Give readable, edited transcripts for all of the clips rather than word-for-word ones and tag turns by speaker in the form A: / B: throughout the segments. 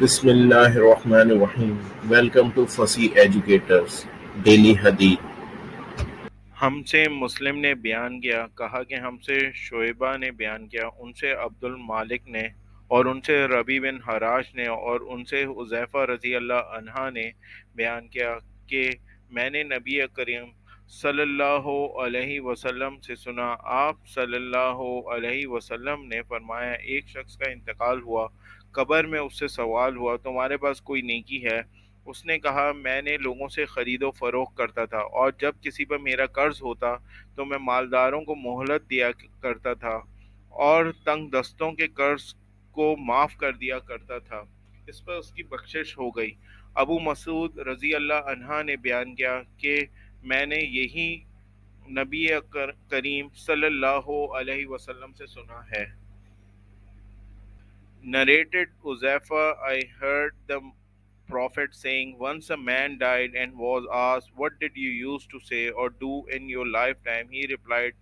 A: بسم اللہ الرحمن الرحیم. Welcome to Fasih educators daily حدیث.
B: ہم سے مسلم نے بیان کیا، کہا کہ ہم سے شعیبہ نے بیان کیا، ان سے عبد المالک نے، اور ان سے ربی بن حراش نے، اور ان سے حذیفہ رضی اللہ عنہ نے بیان کیا کہ میں نے نبی کریم صلی اللہ علیہ وسلم سے سنا. آپ صلی اللہ علیہ وسلم نے فرمایا، ایک شخص کا انتقال ہوا، قبر میں اس سے سوال ہوا، تمہارے پاس کوئی نیکی ہے؟ اس نے کہا، میں نے لوگوں سے خرید و فروخت کرتا تھا، اور جب کسی پر میرا قرض ہوتا تو میں مالداروں کو مہلت دیا کرتا تھا اور تنگ دستوں کے قرض کو معاف کر دیا کرتا تھا. اس پر اس کی بخشش ہو گئی. ابومسعود رضی اللہ عنہ نے بیان کیا کہ میں نے یہی نبی کریم صلی اللہ علیہ وسلم سے سنا ہے. Narrated Hudhaifa, I heard the Prophet saying, once a man died and was asked, what did you used to say or do in your lifetime? He replied,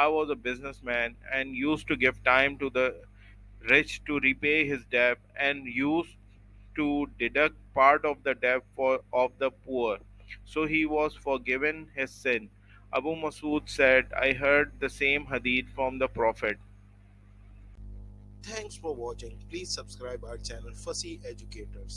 B: I was a businessman and used to give time to the rich to repay his debt and used to deduct part of the debt of the poor. So he was forgiven his sin. Abu Masud said, I heard the same hadith from the Prophet.
C: Thanks for watching. Please subscribe our channel Fussy Educators.